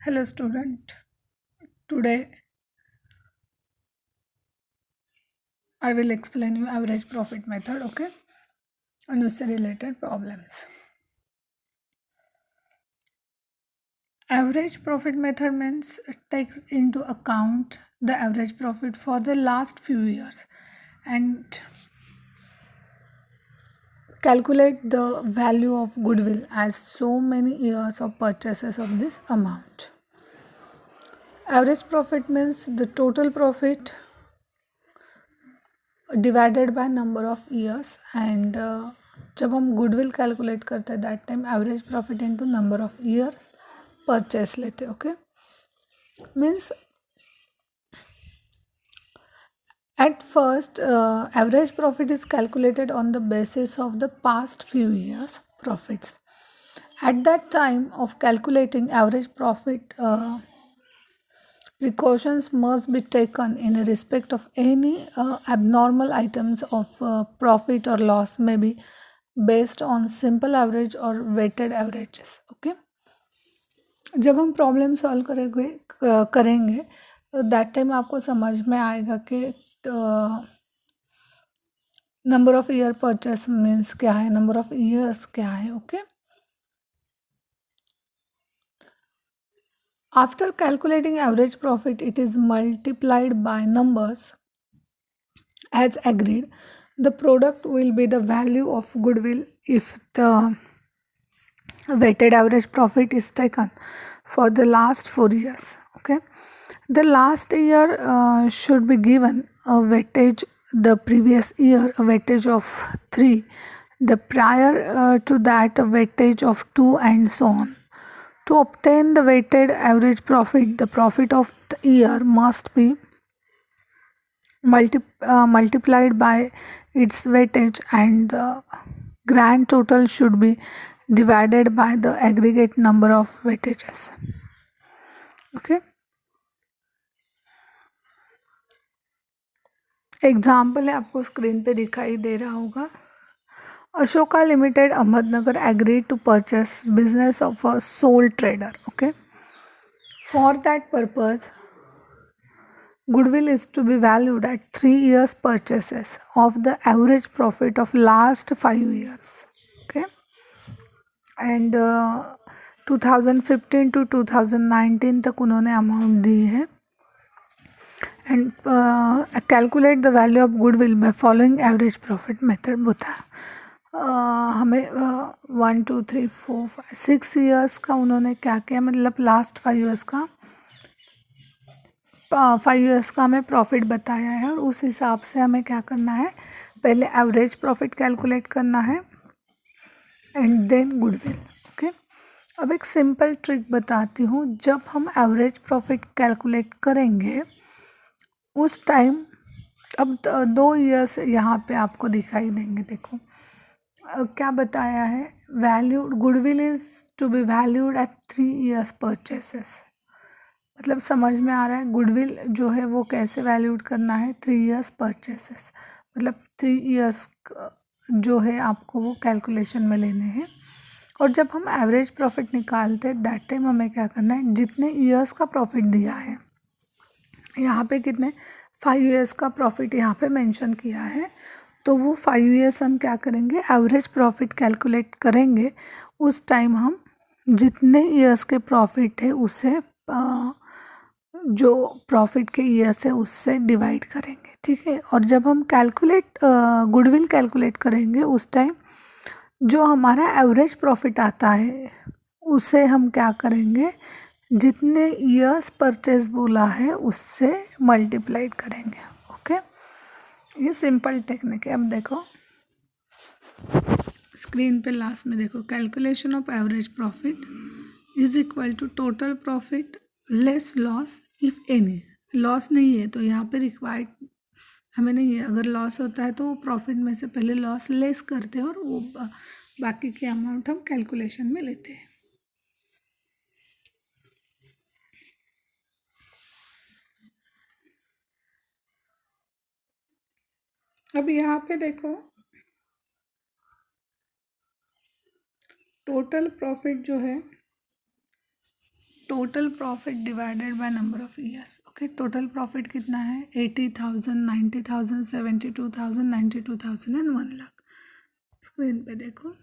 Hello student. Today I will explain you average profit method, okay? And उससे related problems. Average profit method means it takes into account the average profit for the last few years and calculate the value of goodwill as so many years of purchases of this amount. Average profit means the total profit divided by number of years and जब हम goodwill calculate करते हैं that time average profit into number of year purchase लेते okay means at first average profit is calculated on the basis of the past few years profits. At that time of calculating average profit, precautions must be taken in respect of any abnormal items of profit or loss may be based on simple average or weighted averages. Okay, जब हम problem solve करेंगे that time आपको समझ में आएगा कि number of year purchase means क्या है, नंबर ऑफ ईयर्स क्या है. Okay, after calculating average profit it is multiplied by numbers as agreed. The product will be the value of goodwill if the weighted average profit is taken for the last 4 years. Okay, the last year should be given a weightage, the previous year a weightage of 3, the prior to that a weightage of 2, and so on. To obtain the weighted average profit, the profit of the year must be multiplied by its weightage and the grand total should be divided by the aggregate number of weightages. Okay, example है आपको screen पे दिखाई दे रहा होगा. Ashoka limited Ahmednagar agreed to purchase business of a sole trader. Okay, for that purpose goodwill is to be valued at 3 years purchases of the average profit of last 5 years. Okay, and 2015 to 2019 तक उन्होंने amount दी है. And calculate the value of goodwill by following average profit method बताया. हमें 1 2 3 4 5 6 years का उन्होंने क्या किया, मतलब लास्ट 5 ईयर्स का 5 ईयर्स का हमें प्रॉफिट बताया है और उस हिसाब से हमें क्या करना है, पहले एवरेज प्रॉफिट कैलकुलेट करना है एंड देन गुडविल. ओके, अब एक सिंपल ट्रिक बताती हूँ. जब हम एवरेज प्रॉफिट कैलकुलेट करेंगे उस टाइम, अब 2 ईयर्स यहाँ पे आपको दिखाई देंगे. देखो क्या बताया है, value goodwill is to be valued at 3 years purchases. मतलब समझ में आ रहा है गुडविल जो है वो कैसे वैल्यूड करना है, 3 ईयर्स परचेसेस. मतलब 3 ईयर्स जो है आपको वो कैलकुलेशन में लेने हैं. और जब हम एवरेज प्रॉफिट निकालते हैं दैट टाइम हमें क्या करना है, जितने ईयर्स का प्रॉफिट दिया है, यहाँ पे कितने 5 ईयर्स का प्रॉफिट यहाँ पे मेंशन किया है, तो वो 5 ईयर्स हम क्या करेंगे, एवरेज प्रॉफिट कैलकुलेट करेंगे. उस टाइम हम जितने ईयर्स के प्रॉफिट है उससे जो प्रॉफिट के ईयर्स है उससे डिवाइड करेंगे. ठीक है, और जब हम गुडविल कैलकुलेट करेंगे उस टाइम जो हमारा एवरेज प्रॉफिट आता है उसे हम क्या करेंगे, जितने ईयर्स परचेज बोला है उससे मल्टीप्लाइड करेंगे. ओके, ये सिंपल टेक्निक है. अब देखो स्क्रीन पे लास्ट में देखो, calculation of average profit is equal to total profit less loss if any. Loss नहीं है तो यहाँ पे रिक्वायर्ड हमें नहीं है. अगर लॉस होता है तो वो प्रॉफिट में से पहले लॉस लेस करते हैं और वो बाकी के अमाउंट हम कैलकुलेशन में लेते हैं. अब यहाँ पे देखो टोटल प्रॉफिट जो है, total profit divided by number of years. Okay, total profit कितना है? 80,000, 90,000, 72,000, 92,000 एंड 1,00,000. स्क्रीन पे देखो,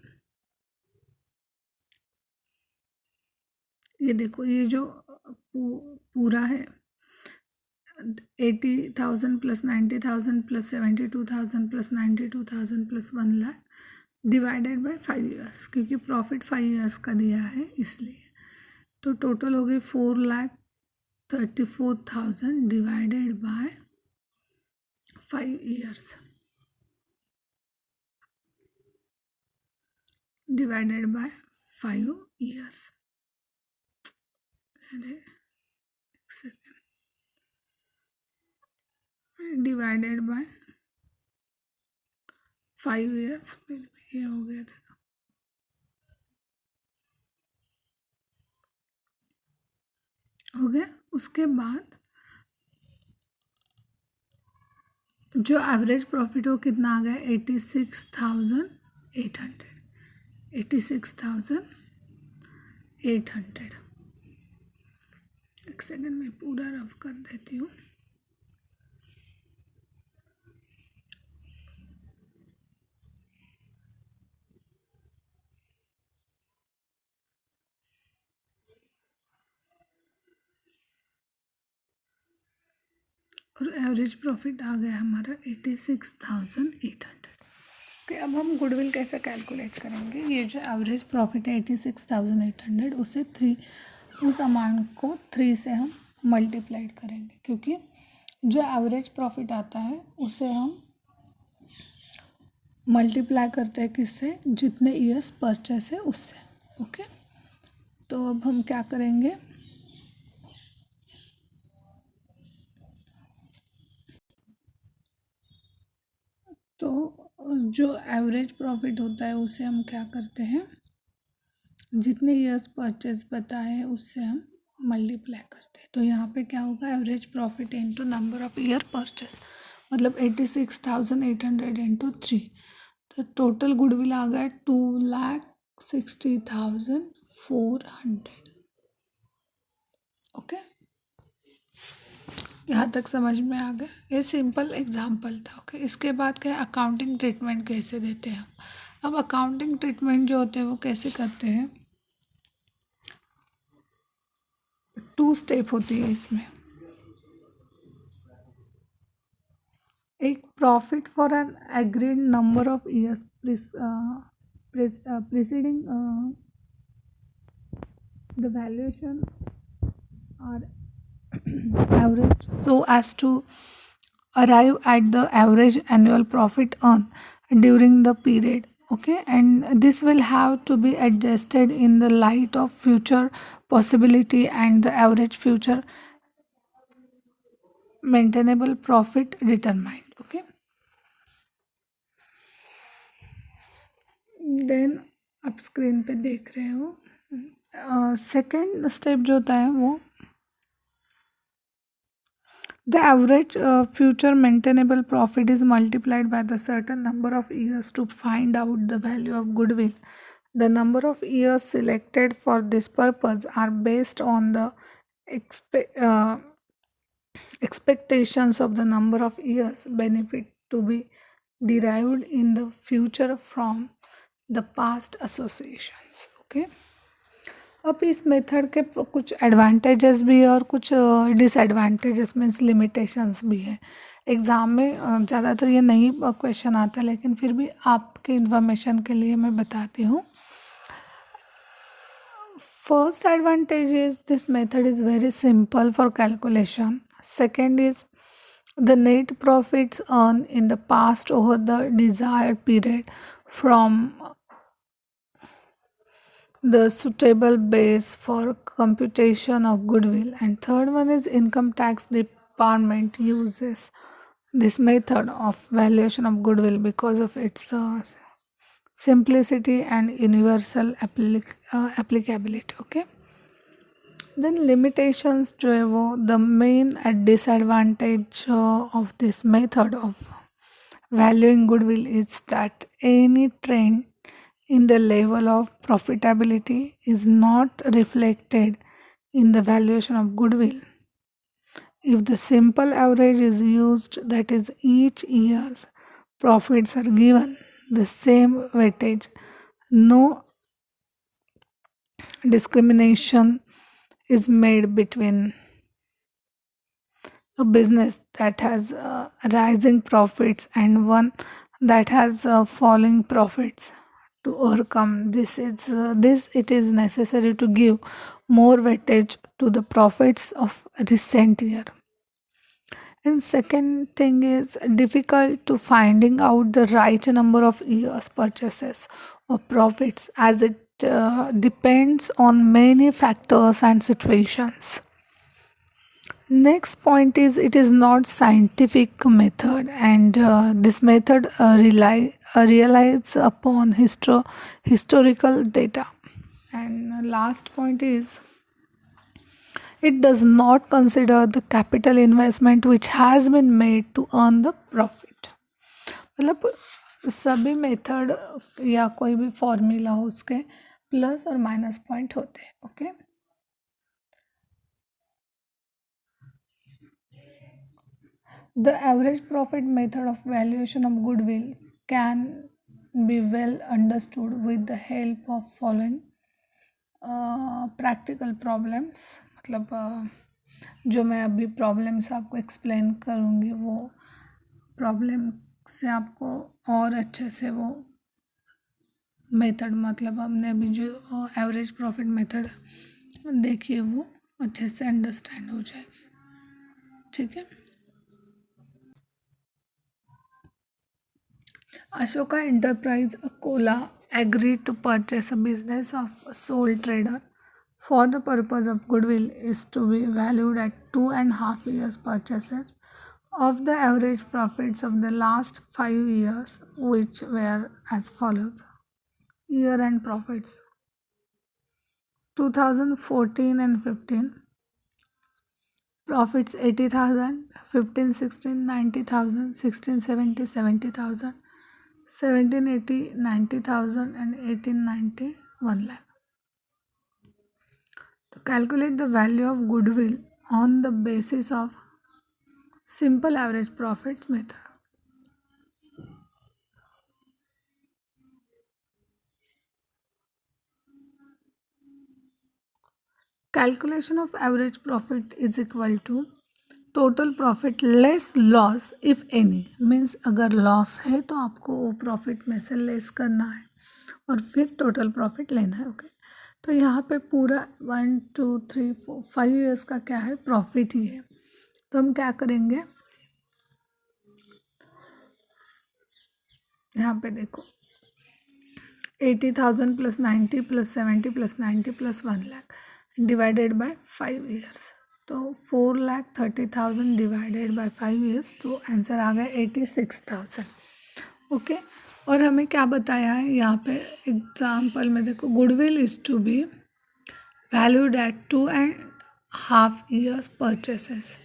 ये देखो, ये जो पूरा है 80,000 plus 90,000 plus 72,000 plus 92,000 plus 1,00,000 divided by 5 years, क्योंकि प्रॉफिट 5 ईयर्स का दिया है इसलिए. तो टोटल हो गई 4,34,000 divided by 5 years, divided by 5 years. अरे एक सेकेंड, डिवाइडेड बाय 5 ईयर्स, फिर भी ये हो गया था. हो गया. उसके बाद जो एवरेज प्रॉफिट हो कितना आ गया? 86,800. 86,800. एक सेकंड में पूरा रफ कर देती हूँ. और एवरेज प्रॉफिट आ गया हमारा 86,800. ओके, अब हम गुडविल कैसे कैलकुलेट करेंगे? ये जो एवरेज प्रॉफिट है 86,800, उसे उस अमाउंट को 3 से हम मल्टीप्लाई करेंगे, क्योंकि जो एवरेज प्रॉफिट आता है उसे हम मल्टीप्लाई करते हैं किससे? जितने ईयर्स परचेस है उससे. ओके, तो अब हम क्या करेंगे? तो जो एवरेज प्रॉफिट होता है उसे हम क्या करते हैं? जितने ईयर्स परचेस पता है उससे हम मल्टीप्लाई करते हैं. तो यहाँ पे क्या होगा? Average profit into number of year purchase, मतलब 86,800 इंटू 3. तो टोटल गुडविल आ गया 2,60,400. ओके, यहाँ तक समझ में आ गया? ये सिंपल एग्जाम्पल था. ओके, इसके बाद क्या? अकाउंटिंग ट्रीटमेंट कैसे देते हैं हम. अब अकाउंटिंग ट्रीटमेंट जो होते हैं वो कैसे करते हैं? 2 स्टेप होती है इसमें. एक profit for an agreed number of years preceding the valuation or average, so as to arrive at the average annual profit earned during the period. Okay, and this will have to be adjusted in the light of future possibility and the average future maintainable profit determined. Okay, then आप screen पे देख रहे हो, second step जो होता है वो the average future maintainable profit is multiplied by the certain number of years to find out the value of goodwill. The number of years selected for this purpose are based on the expectations of the number of years benefit to be derived in the future from the past associations. Okay, अब इस method के कुछ advantages भी है और कुछ disadvantages means limitations भी है. एग्ज़ाम में ज़्यादातर ये नहीं क्वेश्चन आता, लेकिन फिर भी आपके इन्फॉर्मेशन के लिए मैं बताती हूँ. First advantage is this method is very simple for calculation. Second is the net profits earn in the past over the desired period from the suitable base for computation of goodwill. And third one is income tax department uses this method of valuation of goodwill because of its simplicity and universal applicability. Okay, then limitations जो है वो the main disadvantage of this method of valuing goodwill is that any trend in the level of profitability is not reflected in the valuation of goodwill. If the simple average is used, that is, each year's profits are given the same weightage, no discrimination is made between a business that has rising profits and one that has falling profits. To overcome this, it is necessary to give more weightage to the profits of recent year. And second thing is difficult to finding out the right number of years purchases or profits, as it depends on many factors and situations. Next point is it is not scientific method, and this method relies upon historical data. And last point is it does not consider the capital investment which has been made to earn the profit. मतलब सभी method या कोई भी formula हो उसके plus और minus point होते हैं. Okay, the average profit method of valuation of goodwill can be well understood with the help of following practical problems. मतलब जो मैं अभी प्रॉब्लम्स आपको एक्सप्लेन करूँगी वो प्रॉब्लम से आपको और अच्छे से वो मेथड, मतलब हमने अभी जो एवरेज प्रॉफिट मेथड देखी है वो अच्छे से अंडरस्टैंड हो जाएगी. ठीक है. Ashoka Enterprise Akola agreed to purchase a business of a sole trader for the purpose of goodwill is to be valued at 2.5 years purchases of the average profits of the last 5 years, which were as follows. Year end profits 2014 and 15, profits 80,000, 15 16 90,000, 16 70 70,000, 1780 90,000 and 1890 1 lakh. To calculate the value of goodwill on the basis of simple average profits method. Calculation of average profit is equal to total profit less loss if any. Means अगर loss है तो आपको वो profit में से less करना है और फिर टोटल प्रॉफिट लेना है. ओके, तो यहाँ पे पूरा 1 2 3 4 5 ईयर्स का क्या है, प्रॉफिट ही है. तो हम क्या करेंगे, यहाँ पे देखो 80,000 plus 90 plus 70 plus 90 plus 1 lakh divided by 5 years. तो 4,30,000 डिवाइडेड बाय 5 ईयर्स, तो आंसर आ गया 86,000. ओके, और हमें क्या बताया है यहाँ पे एग्जाम्पल में, देखो goodwill is to be valued at 2.5 years purchases.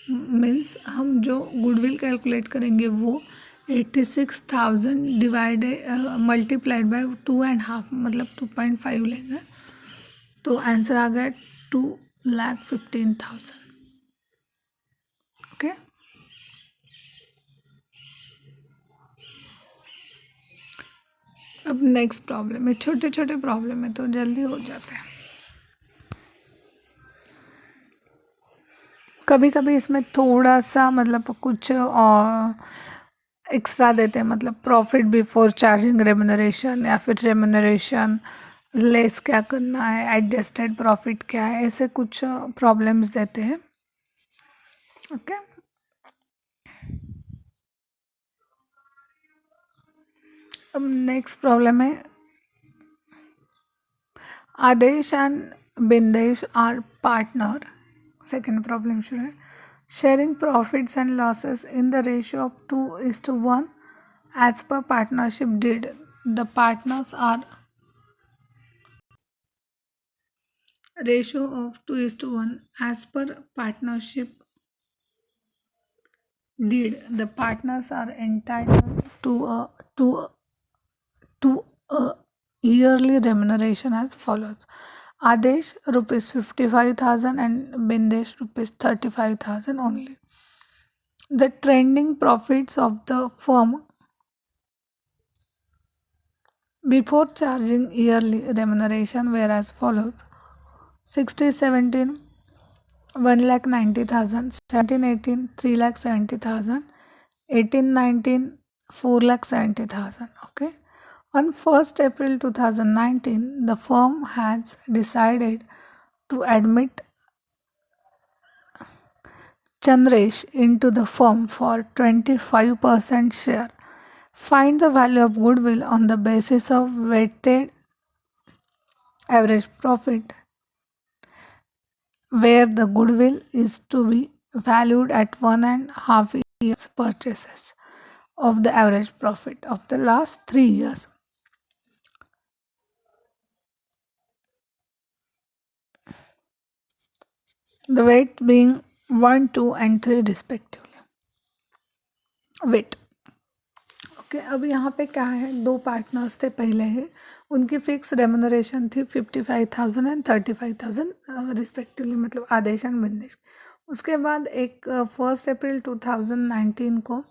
Means हम जो गुडविल कैलकुलेट करेंगे वो 86,000 डिवाइडेड मल्टीप्लाइड बाय 2.5 मतलब 2.5 लेंगे. तो आंसर आ गया 2,15,000. ओके, अब नेक्स्ट प्रॉब्लम है. छोटे छोटे प्रॉब्लम है तो जल्दी हो जाते हैं. कभी कभी इसमें थोड़ा सा मतलब कुछ और एक्स्ट्रा देते हैं, मतलब प्रॉफिट बिफोर चार्जिंग रेमुनरेशन या फिर रेमुनरेशन लेस क्या करना है, एडजस्टेड प्रॉफिट क्या है, ऐसे कुछ प्रॉब्लम्स देते हैं. ओके, अब नेक्स्ट प्रॉब्लम है. Adesh and Bindesh are partner. Second problem शुरू है. Sharing profits and losses in the ratio of 2:1 as per partnership deed. The partners are ratio of 2:1 as per partnership deed. The partners are entitled to a yearly remuneration as follows. Adesh rupees 55,000 and Bindesh rupees 35,000 only. The trending profits of the firm before charging yearly remuneration were as follows: 6017 1,90,000, 1718 3,70,000, 1819 4,70,000. Okay. On 1st April 2019, the firm has decided to admit Chandresh into the firm for 25% share. Find the value of goodwill on the basis of weighted average profit, where the goodwill is to be valued at 1.5 years purchases of the average profit of the last 3 years. The weight being 1, 2 and 3 respectively. Weight. Okay अब यहाँ पे क्या है, दो partners थे पहले ही, उनकी fix remuneration थी 55,000 एंड 35,000 रिस्पेक्टिवली, मतलब आदेश एंड बिंदेश। उसके बाद एक 1 अप्रैल 2019 को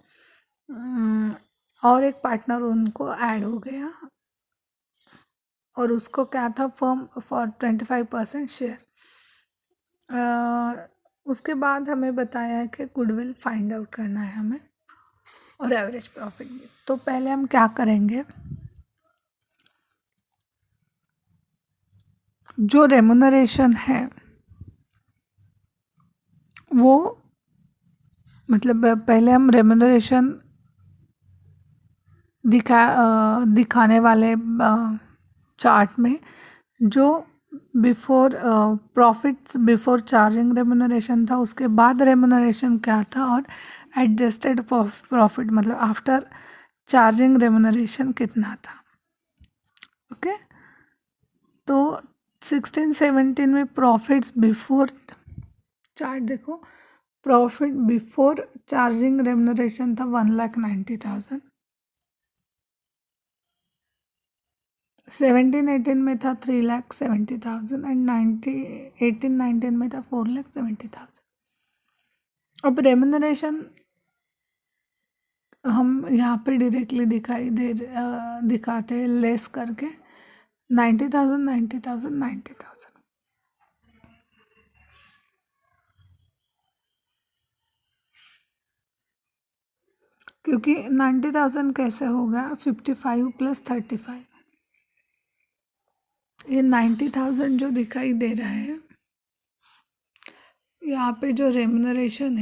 और एक पार्टनर उनको ऐड हो गया और उसको क्या था, फर्म फॉर 25% शेयर। उसके बाद हमें बताया है कि गुडविल फाइंड आउट करना है हमें और एवरेज प्रॉफिट भी। तो पहले हम क्या करेंगे, जो रेमुनरेशन है वो, मतलब पहले हम रेमुनरेशन दिखाने वाले चार्ट में जो before profits before charging remuneration था, उसके बाद रेमुनरेशन क्या था, और एडजस्टेड प्रॉफिट मतलब आफ्टर चार्जिंग रेमुनरेशन कितना था। ओके तो 16-17 में प्रॉफिट्स बिफोर चार्ट देखो, प्रॉफिट बिफोर चार्जिंग रेमुनरेशन था 1,90,000। 17-18 में था 3,70,000 एंड 18-19 में था 4,70,000। अब रेमुनरेशन हम यहाँ पे डायरेक्टली दिखाते हैं लेस करके 90,000 90,000 90,000। क्योंकि 90,000 कैसे होगा, 55 + 35, ये 90,000 जो दिखाई दे रहा है, यहाँ पे जो रेमुनरेशन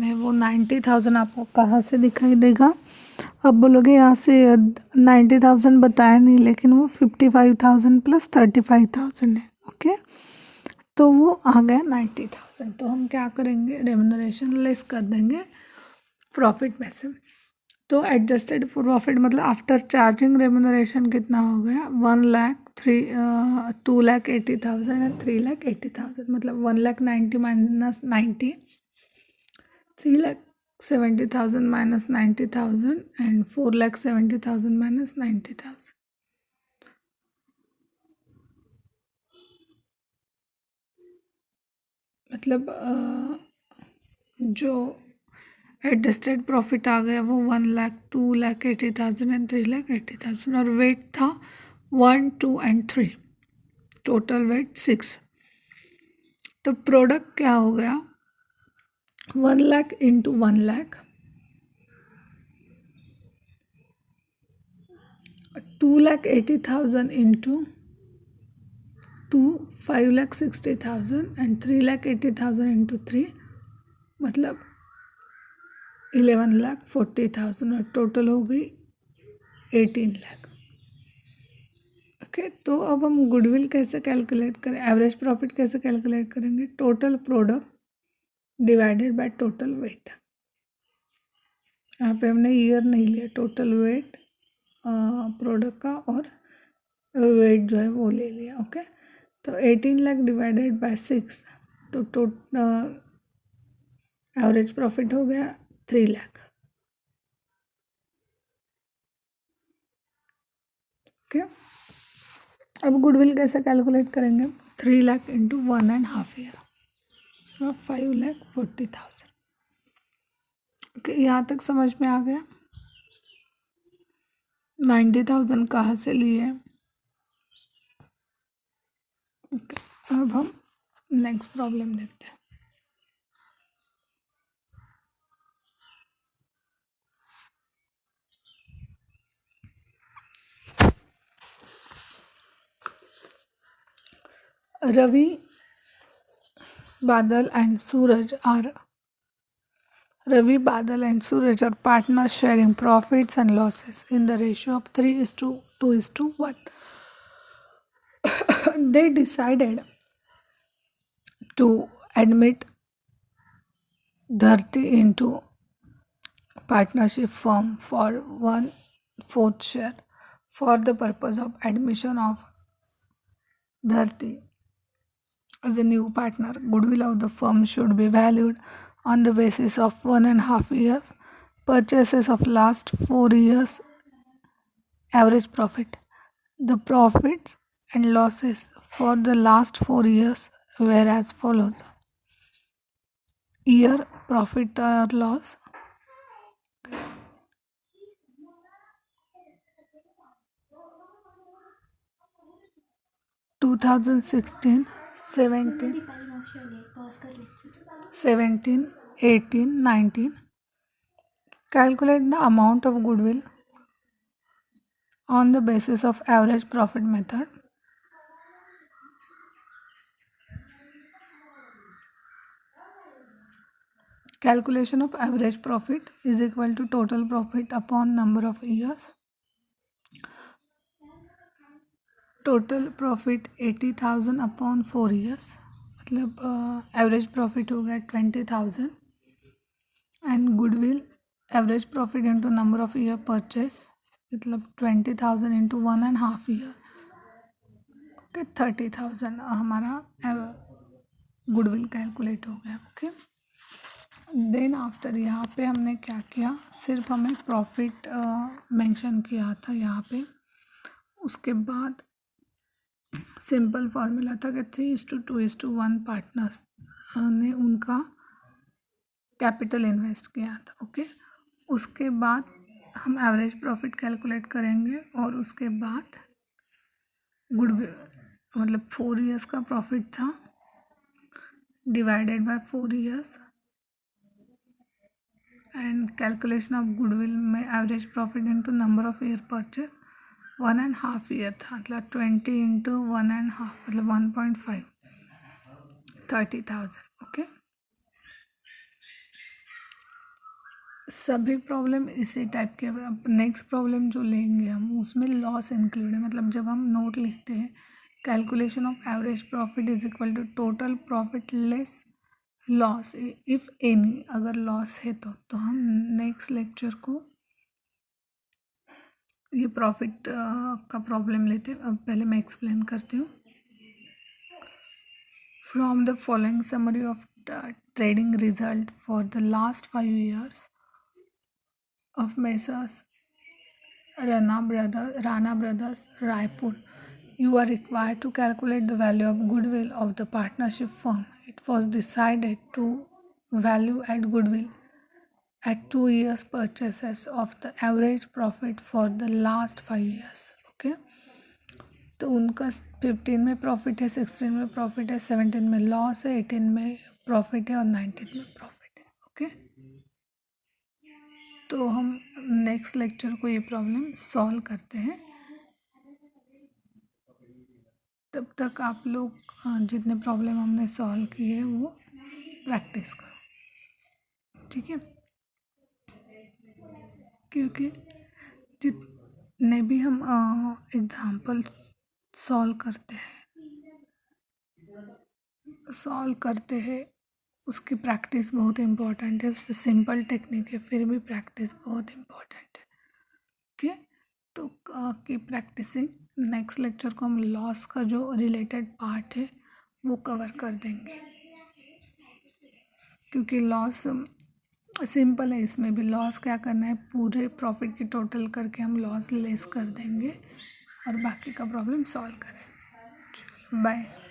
है वो 90,000 आपको कहाँ से दिखाई देगा। अब बोलोगे यहाँ से 90,000 बताया नहीं, लेकिन वो 55,000 + 35,000 है। ओके तो वो आ गया 90,000। तो हम क्या करेंगे, रेमुनरेशन लेस कर देंगे प्रॉफिट में से। तो एडजस्टेड प्रॉफिट मतलब आफ्टर चार्जिंग रेमुनरेशन कितना हो गया, 2,80,000 एंड 3,80,000, मतलब 1,90,000 माइनस 90, 3,70,000 माइनस 90,000 एंड 4,70,000 माइनस 90,000। मतलब जो एडजस्टेड प्रॉफिट आ गया वो 1,00,000, 2,80,000 एंड 3,80,000, और वेट था 1, 2 एंड 3, टोटल वेट 6। तो प्रोडक्ट क्या हो गया, 1,00,000 इंटू 1,00,000, 2,80,000 इंटू 2, 5,60,000 एंड 3,80,000 इंटू 3, मतलब 11,40,000, और टोटल हो गई 18,00,000। ओके तो अब हम गुडविल कैसे कैलकुलेट करें, एवरेज प्रॉफिट कैसे कैलकुलेट करेंगे, total product divided by total weight. यहाँ पे हमने ईयर नहीं लिया, टोटल वेट प्रोडक्ट का और वेट जो है वो ले लिया। ओके तो 18,00,000 डिवाइडेड बाय 6, तो एवरेज प्रॉफिट हो गया 3,00,000। ओके। अब गुडविल कैसे कैलकुलेट करेंगे? 3 लाख इंटू 1.5 ईयर, 5,40,000। ओके, यहाँ तक समझ में आ गया? 90,000 कहाँ से लिए? ओके, अब हम नेक्स्ट प्रॉब्लम देखते हैं। Ravi, Badal and Suraj are partners sharing profits and losses in the ratio of 3:2:1. They decided to admit Dharti into partnership firm for 1/4 share. For the purpose of admission of Dharti as a new partner, goodwill of the firm should be valued on the basis of 1.5 years purchases of last 4 years average profit. The profits and losses for the last 4 years were as follows: year profit or loss, 2016, 17, 18, 19. Calculate the amount of goodwill on the basis of average profit method. Calculation of average profit is equal to total profit upon number of years. Total profit 80,000 upon 4 years, मतलब average profit हो गया 20,000 and goodwill average profit into number of year purchase, मतलब 20,000 into 1.5 year, okay 30,000 हमारा goodwill calculate हो गया। Okay, then after यहाँ पे हमने क्या किया, सिर्फ हमें प्रॉफिट मेंशन किया था यहाँ पे। उसके बाद सिंपल फार्मूला था कि 3:2:1 पार्टनर्स ने उनका कैपिटल इन्वेस्ट किया था। ओके, उसके बाद हम एवरेज प्रॉफिट कैलकुलेट करेंगे और उसके बाद गुडविल, मतलब 4 ईयर्स का प्रॉफिट था divided by 4 years and calculation of goodwill में average profit into number of year purchase 1.5 year था, मतलब 20 इंटू 1.5 मतलब 1.5, 30,000। ओके, सभी प्रॉब्लम इसी टाइप के। अब नेक्स्ट प्रॉब्लम जो लेंगे हम उसमें लॉस इंक्लूड है, मतलब जब हम नोट लिखते हैं calculation of average profit is equal to total profit less loss if any, अगर लॉस है तो हम नेक्स्ट लेक्चर को ये प्रॉफिट का प्रॉब्लम लेते हैं। अब पहले मैं एक्सप्लेन करती हूँ। From the following summary of trading result for the last 5 years of Messrs Rana Brothers, Raipur, you are required to calculate the value of goodwill of the partnership firm. It was decided to value at goodwill at 2 years purchases of the average profit for the last 5 years. Okay, तो उनका 15 में profit है, 16 में profit है, 17 में loss है, 18 में profit है और 19 में प्रॉफिट है। ओके, तो हम नेक्स्ट लेक्चर को ये प्रॉब्लम सॉल्व करते हैं। तब तक आप लोग जितने प्रॉब्लम हमने सॉल्व किए वो प्रैक्टिस करो, ठीक है? क्योंकि जितने भी हम एग्ज़ाम्पल सॉल्व करते हैं उसकी प्रैक्टिस बहुत इम्पोर्टेंट है। उससे सिंपल टेक्निक है, फिर भी प्रैक्टिस बहुत इम्पोर्टेंट है। ओके, तो की प्रैक्टिसिंग नेक्स्ट लेक्चर को हम लॉस का जो रिलेटेड पार्ट है वो कवर कर देंगे, क्योंकि लॉस सिंपल है। इसमें भी लॉस क्या करना है, पूरे प्रॉफिट की टोटल करके हम लॉस लेस कर देंगे और बाकी का प्रॉब्लम सॉल्व करें। चलो बाय।